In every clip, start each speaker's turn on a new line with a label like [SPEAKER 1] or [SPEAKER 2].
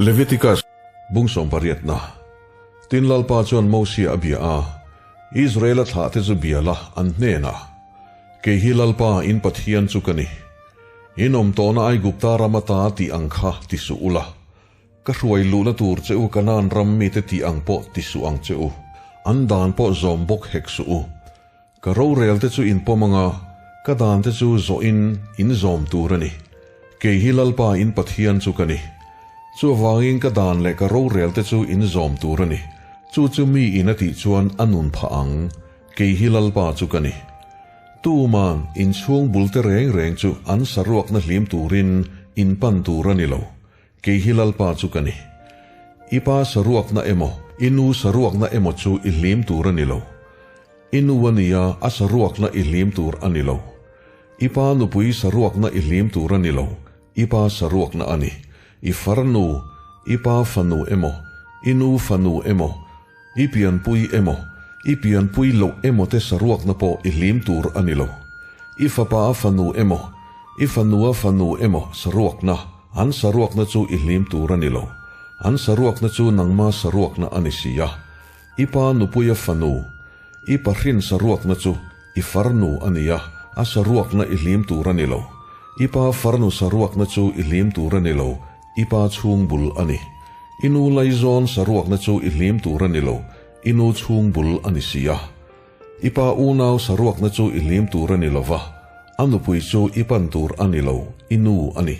[SPEAKER 1] Leviticus bungsom pariat na tinlal pa chuan Mosia abia a Israel tha te chu biala an hne na ke hilal pa in pathian chu kani inom to na ai gupta ramata ti angkha ti su ula ka hruai lu na tur cheu kanan ram mi te ti ang po ti su ang cheu an dan po zom bok hek su u ka ro rel te chu in pomanga ka dan te chu zo in zom turani ke hilal pa in pathian chu kani chu wangin ka dan le ka ro rel te chu in zom turani chu mi in ati chuan anun pha ang ke hilal pa chu kani tu man in chung bulte reng chu an saruak na hlim turin in pan turani lo ke hilal pa chu kani ipa saruak na emo inu saruak na emo chu ihlim turani lo inu wania asaruak na ihlim tur ani lo ipa nupui saruak na ihlim turani lo ipa saruak na ani ifarnu ipa fanu emo inu fanu emo ipian pui lo emo te saruak na po ihlim tur anilo ifapa fanu emo ifanua fanu emo saruak na an saruak na chu ihlim tur anilo an saruak na chu nangma saruak na anisiya ipa nupuya fanu ipa rin saruak na chu ifarnu aniya asaruak na ihlim tur anilo ipa farnu saruak na chu ihlim tur anilo ipa chung bul ani inu laizon saruak na chu ihlim tur anilo inu chung bul anisiya ipa unaw saruak na chu ihlim tur anilova anupui chu ipan tur anilo inu ani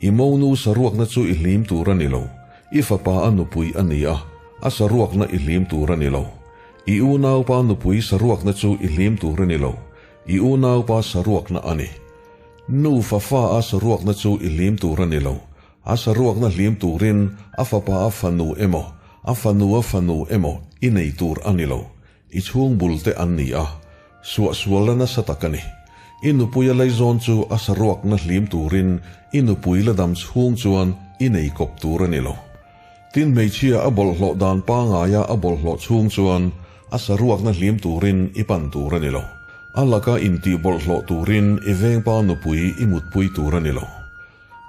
[SPEAKER 1] imonu saruak na chu ihlim tur anilo ifapa anupui aniya asaruak na ihlim tur anilo iunaw pa anupui saruak na chu ihlim tur anilo iunaw pa saruak na ani nu fafa asaruak na chu ihlim tur anilo asaruak na hlim turin afapa afanu emo afanu emo inay tur anilo ichung bulte anniya suwala na satakani inupuya laizon chu asaruak na hlim turin inupuy ladam chung chuan inay kop tur anilo tin meichia abolhlo dan pa ngaya abolhlo chung chuan asaruak na hlim turin ipan tur anilo alaka inti bolhlo turin iveng pa nupuy imutpuy tur anilo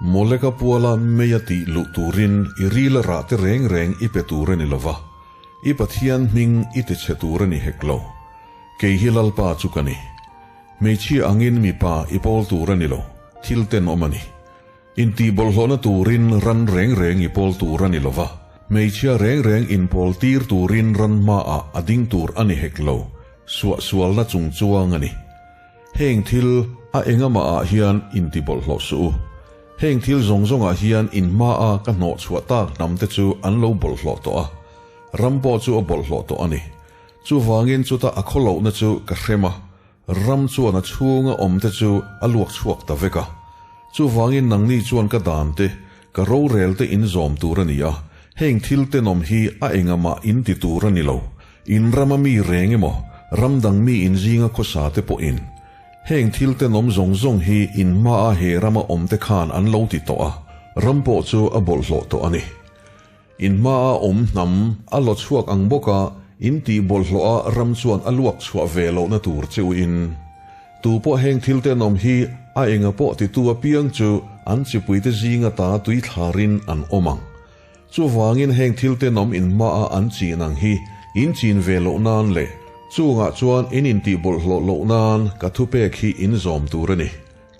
[SPEAKER 1] moleka puala meyati lu turin irila rate reng ipeturen ilova ipathian ming ite cheturen heklo ke hilal pa chukani mechi angin mi pa ipol turen ilo tilten omani inti bolhona turin ran reng ipol turen ilova mechi reng in pol tir turin ran maa ading tur ani heklo sual na chungchuang ani heng thil a enga maa hian inti bolhlo su heng thil zong a hian in maa ka no chuata namte chu anlo bolhlo to a rampo chu a bolhlo to ani chu wangin chu ta akholo na chu ka hrema ram chu na chunga omte chu aluak chuak ta veka chu wangin nangni chuan ka dante ka ro relte in zom turania heng thil te nom hi a engama in ti turani lo in ramami rengemo ramdang mi in zinga khosa te po in heng thil te nom zong hi in maa he rama omte khan an lo ti to a rampo chu a bolhlo to ani in maa nam a lo chuak ang boka in ti bolhlo a ram chuan aluak chua velo na tur chu in tu po heng thil te nom hi a enga po ti tu a piang chu an chipui te zinga ta tui tharin an omang chu wangin heng thil te nom in maa an chi nang hi in chin velo nan le chunga chuan in ti bolhlo lo nan ka thu pek hi in zom turani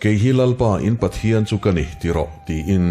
[SPEAKER 1] ke hilal pa in pathian chu kani tiro ti in